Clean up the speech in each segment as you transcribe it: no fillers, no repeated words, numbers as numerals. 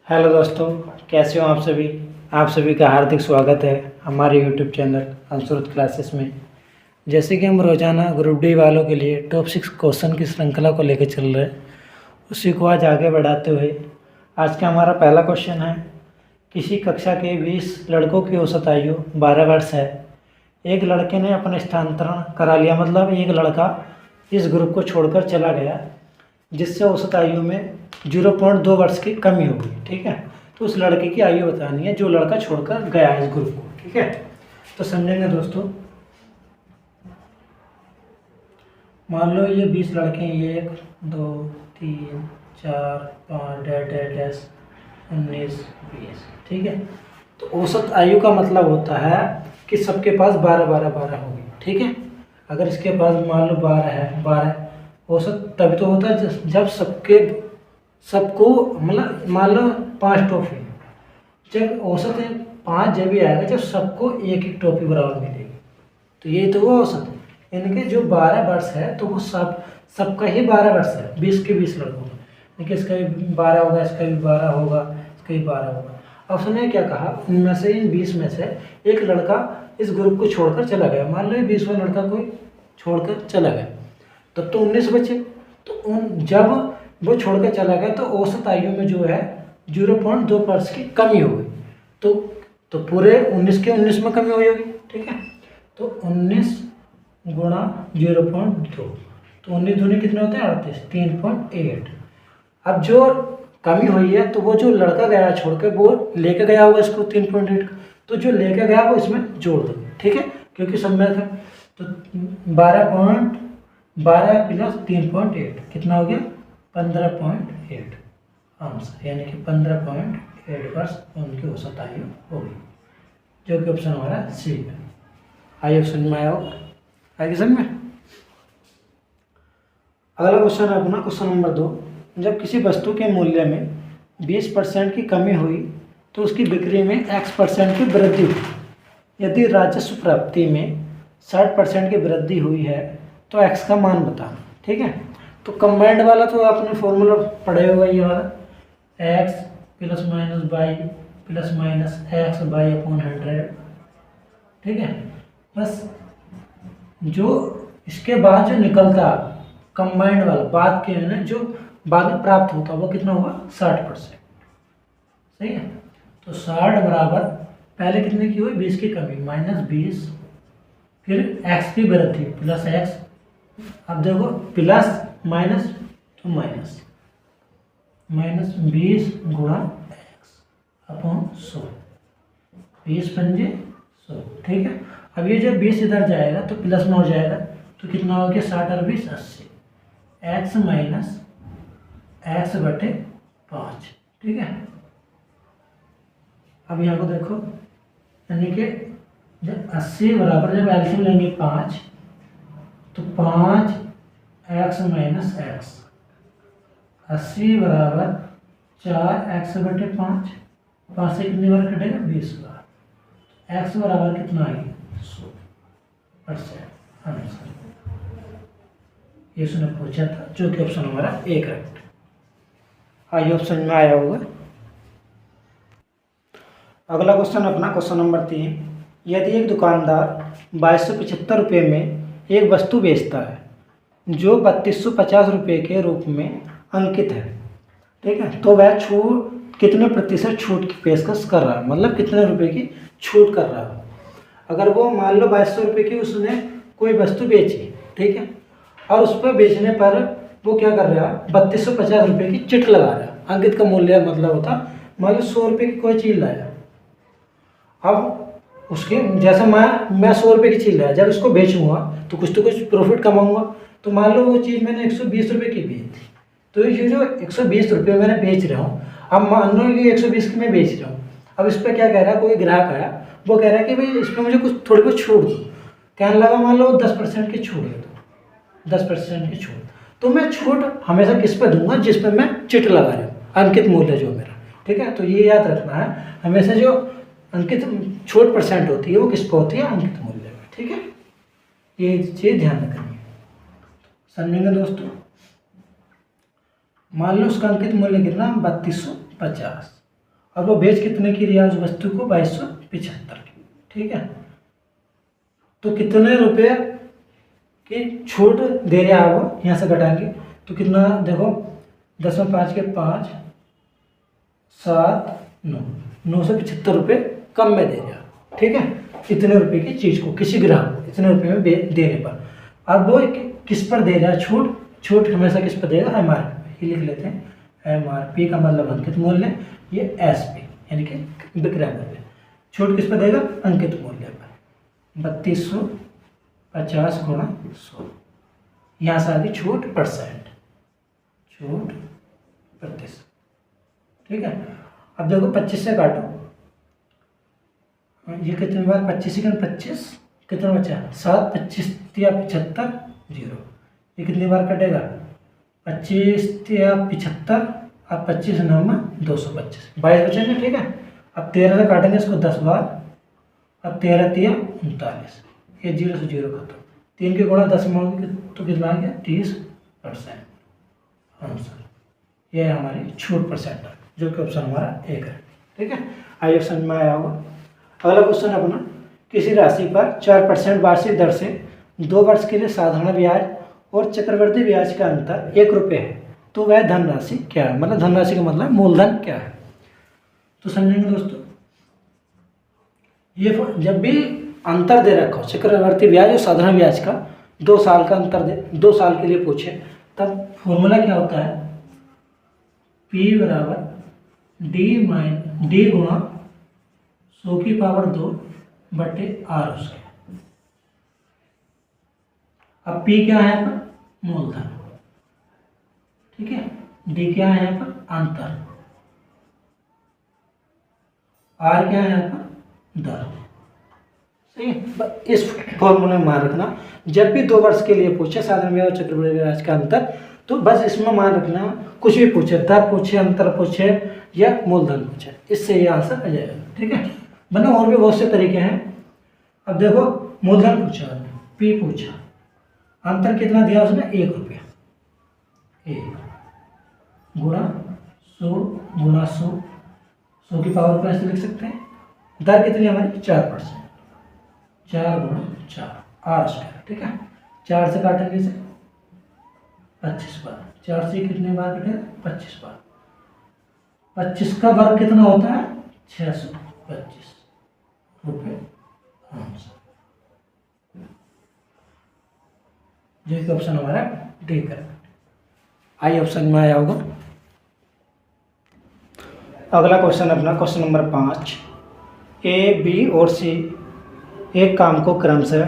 Hello दोस्तों, कैसे हो आप सभी का हार्दिक स्वागत है हमारे यूट्यूब चैनल अंशुरुत क्लासेस में। जैसे कि हम रोज़ाना ग्रुप डी वालों के लिए टॉप 6 क्वेश्चन की श्रृंखला को लेकर चल रहे हैं, उसी को आज आगे बढ़ाते हुए आज का हमारा पहला क्वेश्चन है। किसी कक्षा के 20 लड़कों की औसत आयु 12 वर्ष है। एक लड़के ने अपना स्थानांतरण करा लिया, मतलब एक लड़का इस ग्रुप को छोड़कर चला गया, जिससे औसत आयु में 0.2 वर्ष की कमी होगी। ठीक है, तो उस लड़के की आयु बतानी है जो लड़का छोड़कर गया है इस ग्रुप को। ठीक है, तो समझेंगे दोस्तों। मान लो ये 20 लड़के हैं, 1 2 3 4 5 डैश 19 20। ठीक है, तो औसत आयु का मतलब होता है कि सबके पास 12 होगी। ठीक है, अगर इसके पास मान लो 12 है, 12 औसत तभी तो होता है जब सबको मतलब मान लो 5 टॉफी, जब औसत है 5 जब भी आएगा जब सबको एक एक टॉफी बराबर मिलेगी, तो ये तो वो औसत है। इनके जो 12 वर्ष है तो वो सबका ही 12 वर्ष है, 20 के 20 लड़कों का। देखिए इसका भी 12 होगा, इसका भी 12 होगा, इसका भी 12 होगा। अब उसने क्या कहा, इनमें से इन 20 में से एक लड़का इस ग्रुप को छोड़कर चला गया। मान लो ये 20वां लड़का कोई छोड़कर चला गया, तब तो 19 बचे। तो जब वो छोड़कर चला गया तो औसत आयु में जो है 0.2 वर्ष की कमी हो गई। तो पूरे 19 के 19 में कमी हुई होगी। ठीक है, तो 19 गुणा 0.2, तो 19 दूनी कितने होते हैं 38, 3.8। अब जो कमी हुई है तो वो जो लड़का गया छोड़कर वो लेके गया होगा इसको 3.8 का, तो जो लेके गया वो इसमें जोड़ दो। ठीक है, क्योंकि सब में था। तो 12 प्लस 3.8 कितना हो गया 15.8 आंसर, यानी कि 15.8 वर्ष उनकी औसत आयु होगी, जो कि ऑप्शन हमारा सी है। आइए ऑप्शन में आया होगा, आगे समझ में। अगला क्वेश्चन है अपना क्वेश्चन नंबर 2। जब किसी वस्तु के मूल्य में 20% की कमी हुई तो उसकी बिक्री में x% की वृद्धि हुई। यदि राजस्व प्राप्ति में 60% की वृद्धि हुई है तो x का मान बताना। ठीक है, तो कंबाइंड वाला तो आपने फॉर्मूला पढ़े होगा, ये वाला x plus minus by plus minus x by upon 100। ठीक है, बस जो इसके बाद जो निकलता कंबाइंड वाला बाद के ना जो बाद में प्राप्त होता वो कितना होगा 60%। सही है, तो 60 बराबर पहले कितने की हुई 20 की कमी माइनस 20, फिर x की वृद्धि प्लस x। अब देखो प्लस माइनस तो माइनस 20 गुणा x अपॉन 100, 20 पंजे 100। ठीक है, अब ये जब 20 इधर जाएगा तो प्लस में हो जाएगा, तो कितना हो गया 60 और 20 80, x माइनस x बटे 5। ठीक है, अब यहाँ को देखो, यानी कि जब 80 बराबर जब एलसीएम लेंगे 5, तो 5x माइनस एक्स, 80 बराबर 4x बटे 5, 5 से कितनी बार कटेगा 20 बार, x बराबर कितना आ गया 100% आंसर। ये उसने पूछा था, जो कि ऑप्शन हमारा ए करेक्ट। आइए ऑप्शन में आया होगा। अगला क्वेश्चन अपना क्वेश्चन नंबर 3। यदि एक दुकानदार 2275 रुपये में एक वस्तु बेचता है जो 3250 रुपये के रूप में अंकित है, ठीक है, तो वह छूट कितने प्रतिशत छूट की पेशकश कर रहा है, मतलब कितने रुपए की छूट कर रहा है। अगर वो मान लो 2200 रुपये की उसने कोई वस्तु बेची, ठीक है, और उस पर बेचने पर वो क्या कर रहा है 3250 रुपये की चिट लगा रहा है। अंकित का मूल्य मतलब होता मान लो 100 रुपये की कोई चीज़ लाया, अब उसके जैसे मैं 100 रुपये की चीज़ लाया, जब उसको बेचूंगा तो कुछ प्रॉफिट कमाऊंगा। तो मान लो वो चीज़ मैंने 120 रुपये की बेची थी, तो ये जो 120 रुपये मैंने बेच रहा हूँ, अब मान लो कि 120 की मैं बेच रहा हूँ। अब इस पर क्या कह रहा है, कोई ग्राहक आया, वो कह रहा है कि भाई इस पर मुझे कुछ थोड़ी बहुत छूट दो। कहने लगा मान लो 10% की छूट दे दो, 10% की छूट। तो मैं छूट हमेशा किस पे दूंगा, जिस पे मैं चिट लगा रहा हूँ, अंकित मूल्य जो मेरा। ठीक है, तो ये याद रखना है हमेशा, जो अंकित छूट परसेंट होती है वो किस पे होती है, अंकित मूल्य में। ठीक है, ये चीज़ ध्यान रखनी है, समझेंगे दोस्तों। मान लो उसका अंकित मूल्य कितना 3250, और वो बेच कितने की रही है उस वस्तु को? 2275 की। ठीक है, तो कितने रुपए की छूट दे रहा है वो, यहाँ से घटाएंगे तो कितना देखो, 10 में 5 के 5, 7, 9, 975 रुपये कम में दे रहा है। ठीक है, इतने रुपए की चीज़ को किसी ग्राहक को इतने रुपए में देने पर। अब वो किस पर दे रहा है छूट? छूट हमेशा किस पर देगा? MRP। ये लिख लेते हैं, MRP का मतलब अंकित मूल्य, ये SP यानी कि विक्रय मूल्य। छूट किस पर देगा? अंकित मूल्य पर। 3250 गुणा 100, यहाँ से आगे छूट %, छूट %। ठीक है, अब देखो 25 से काटो, ये कितनी बार 25 सेकंड 25, कितना बचा? 7, 25 या 75, 0। ये कितनी बार कटेगा? 25 या 75, अब 25 9 225, 22 बचेंगे। ठीक है, अब 13 से काटेंगे इसको 10 बार, अब 13 3 39, ये 0 से 0 खत्म। 3 के गुणा 10 में होगी तो कितना आ गया? 30% आंसर। ये है हमारी छूट %, जो कि ऑप्शन हमारा 1 है। ठीक है, आई ऑप्शन में आया होगा। अगला क्वेश्चन अपना, किसी राशि पर 4% वार्षिक दर से 2 वर्ष के लिए साधारण ब्याज और चक्रवृद्धि ब्याज का अंतर 1 रुपये है, तो वह धनराशि क्या है? मतलब धनराशि का मतलब मूलधन क्या है? तो समझेंगे दोस्तों, ये जब भी अंतर दे रखा हो चक्रवृद्धि ब्याज और साधारण ब्याज का, 2 साल का अंतर दे, 2 साल के लिए पूछे, तब फॉर्मूला क्या होता है? P बराबर D गुणा 100 की पावर 2 बटे R उसके। अब P क्या है यहाँ पर? मूलधन। ठीक है, D क्या है यहाँ पर? अंतर। R क्या है यहाँ पर? दर। सही है, इस फॉर्मूले में मान रखना, जब भी 2 वर्ष के लिए पूछे साधारण ब्याज और चक्रवृद्धि ब्याज का अंतर, तो बस इसमें मान रखना, कुछ भी पूछे, दर पूछे, अंतर पूछे या मूलधन पूछे, इससे ये आंसर आ जाएगा। ठीक है, वरना और भी बहुत से तरीके हैं। अब देखो, मूलधन पूछा, P पूछा, अंतर कितना दिया उसने? 1 रुपया। 1 गुणा 100 गुणा 100, 100 की पावर पर ऐसे लिख सकते हैं। दर कितनी हमारी? 4%, 4 गुणा 4 R स्क्वायर। ठीक है, 4 से काटेंगे इसे 25 बार, 4 से कितने बार कटेगा? 25 बार। 25 का वर्ग कितना होता है? 625 रुपये आंसर। जो ऑप्शन हमारा डी करेक्ट। आई ऑप्शन में आया होगा। अगला क्वेश्चन अपना क्वेश्चन नंबर 5, A, B और C एक काम को क्रमशः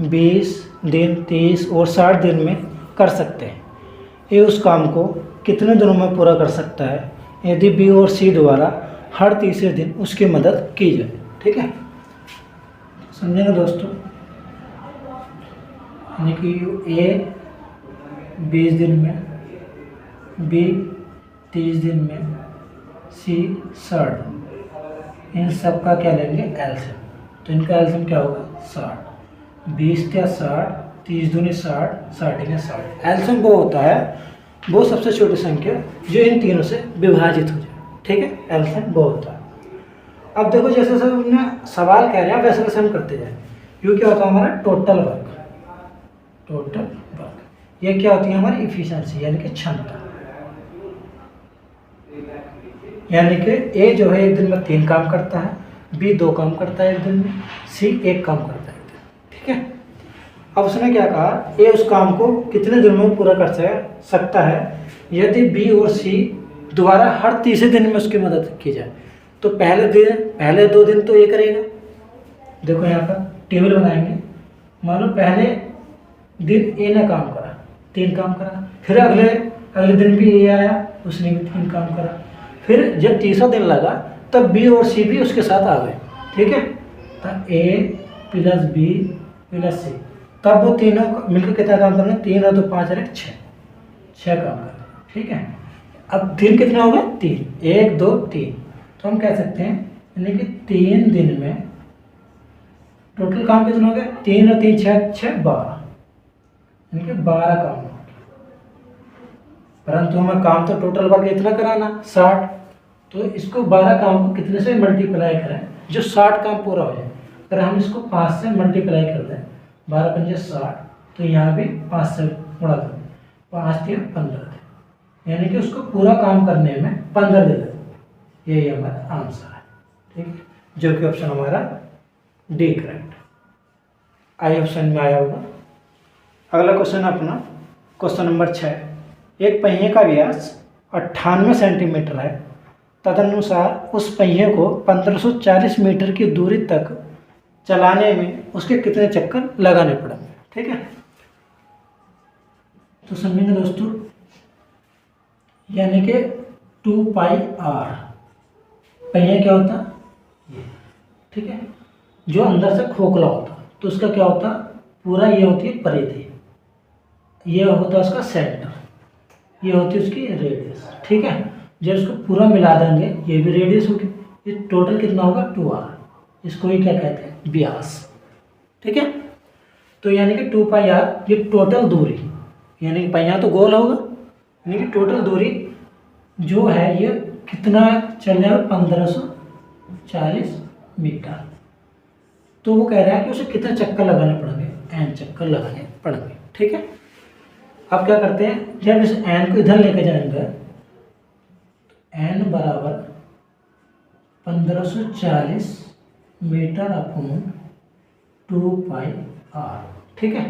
20 दिन, 30 और 60 दिन में कर सकते हैं। ए उस काम को कितने दिनों में पूरा कर सकता है यदि बी और सी द्वारा हर तीसरे दिन उसकी मदद की जाए? ठीक है, समझेंगे दोस्तों, यानी कि ए 20 दिन में, बी 30 दिन में, सी 60, इन सब का क्या लेंगे? एलसीएम। तो इनका एलसीएम क्या होगा? 60। 20 या 60, 30 दूनी 60, 60 या 60। एलसीएम वो होता है, वो सबसे छोटी संख्या जो इन तीनों से विभाजित हो जाए। ठीक है, एलसीएम वो होता है। अब देखो, जैसे जैसे हमने सवाल कह रहे हैं वैसे वैसे हम करते जाए। यू क्या होता है हमारा? Total work. टोटल वर्क, ये क्या होती है हमारी? इफिशिएंसी यानी कि क्षमता। यानी कि ए जो है एक दिन में 3 काम करता है, बी 2 काम करता है एक दिन में, सी 1 काम करता है एक दिन। ठीक है, अब उसने क्या कहा? ए उस काम को कितने दिन में पूरा कर सकता है यदि बी और सी दोबारा हर तीसरे दिन में उसकी मदद की जाए। तो पहले 2 दिन तो ए करेगा। देखो यहाँ पर टेबल बनाएंगे, मान लो पहले दिन ए ने काम करा, 3 काम करा, फिर अगले दिन भी ए आया, उसने भी 3 काम करा, फिर जब तीसरा दिन लगा तब बी और सी भी उसके साथ आ गए। ठीक है, तो ए प्लस बी प्लस सी, तब वो तीनों मिलकर कितना काम करना? 3 और 2 5 और 1 6 काम करना। ठीक है, अब दिन कितना होगा? 3, 1 2 3। तो हम कह सकते हैं यानी कि 3 दिन में टोटल काम कितना हो गया? 3 और 3 6 6 12, यानी कि 12 काम हो गया। परंतु हमें काम तो टोटल वर्क इतना कराना 60, तो इसको 12 काम को कितने से मल्टीप्लाई करें जो 60 काम पूरा हो जाए। अगर हम इसको 5 से मल्टीप्लाई कर दें, 12 पंजे 60, तो यहाँ भी 5 से गुणा कर दें, 5 या 15 थे, यानी कि उसको पूरा काम करने में 15 दिन लगे। यही हमारा आंसर है, ठीक है, जो कि ऑप्शन हमारा डी करेक्ट। आई ऑप्शन में आया होगा। अगला क्वेश्चन अपना क्वेश्चन नंबर 6। एक पहिए का व्यास 98 सेंटीमीटर है, तदनुसार उस पहिए को 1540 मीटर की दूरी तक चलाने में उसके कितने चक्कर लगाने पड़ेंगे, ठीक है। तो समझेंगे दोस्तों, यानी कि 2 पाई आर पहिया क्या होता है ये, ठीक है, जो अंदर से खोखला होता, तो उसका क्या होता, पूरा ये होती है परिधि, ये होता है उसका सेंटर, ये होती है उसकी रेडियस, ठीक है। जब इसको पूरा मिला देंगे, ये भी रेडियस होगी, ये टोटल कितना होगा 2r, इसको ही क्या कहते हैं व्यास, ठीक है। तो यानी कि 2 पाई आर ये टोटल दूरी, यानी कि पहिया तो गोल होगा, यानी कि टोटल दूरी जो है ये कितना चल जाएगा 1540 मीटर। तो वो कह रहा है कि उसे कितने चक्कर लगाने पड़ेंगे, n चक्कर लगाने पड़ेंगे, ठीक है। अब क्या करते हैं, जब इस n को इधर लेके जाएंगे, n बराबर 1540 मीटर अपॉन 2 पाई r, ठीक है।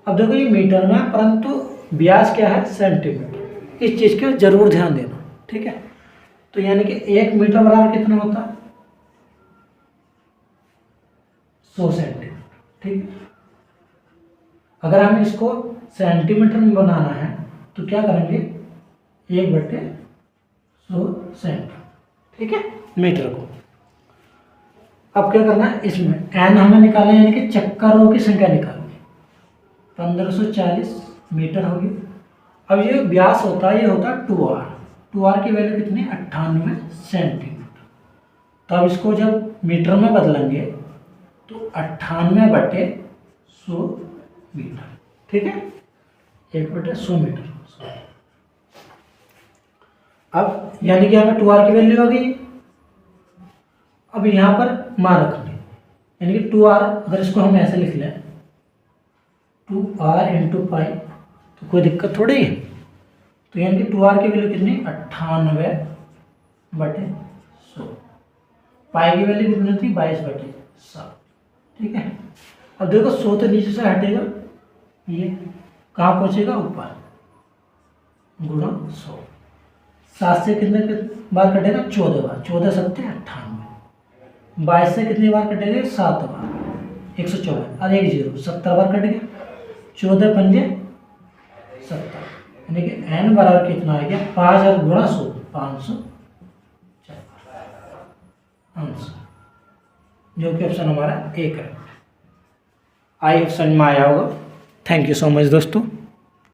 अब देखो ये मीटर में, परंतु व्यास क्या है सेंटीमीटर, इस चीज़ का जरूर ध्यान देना, ठीक है। तो यानी कि 1 मीटर बराबर कितना होता है 100 सेंटीमीटर, ठीक है। अगर हम इसको सेंटीमीटर में बनाना है तो क्या करेंगे 1/100 सेंटीमीटर, ठीक है, मीटर को। अब क्या करना है, इसमें n हमें निकालना है, यानी कि चक्करों की संख्या निकालनी, 1540 मीटर होगी। अब ये व्यास होता है, ये होता है 2r की वैल्यू कितनी 98 सेंटीमीटर। तो अब इसको जब मीटर में बदलेंगे तो 98/100 मीटर, ठीक है, 1/100 मीटर। अब यानी कि हमें 2r की वैल्यू आ गई। अब यहाँ पर मान रखनी, यानी कि 2r, अगर इसको हम ऐसे लिख लें 2r इंटू पाई, तो कोई दिक्कत थोड़ी है। तो यानी कि 2r की वैल्यू कितनी 98/100, पाई की वैल्यू कितनी थी 22/7, ठीक है। अब देखो 100 तो नीचे से हटेगा, ये कहाँ पहुँचेगा ऊपर, गुणा 100, 7 से कितने बार कटेगा 14 बार, 14 7 98, 22 से कितनी बार कटेगा 7 बार, 114, और 1 0 70 बार कट गया, 14 पंजे 70, यानी कि n बराबर कितना आ गया 5000 गुणा 100, 500 आंसर, जो कि ऑप्शन हमारा ए करेक्ट। आई ऑप्शन में आया होगा। थैंक यू सो मच दोस्तों।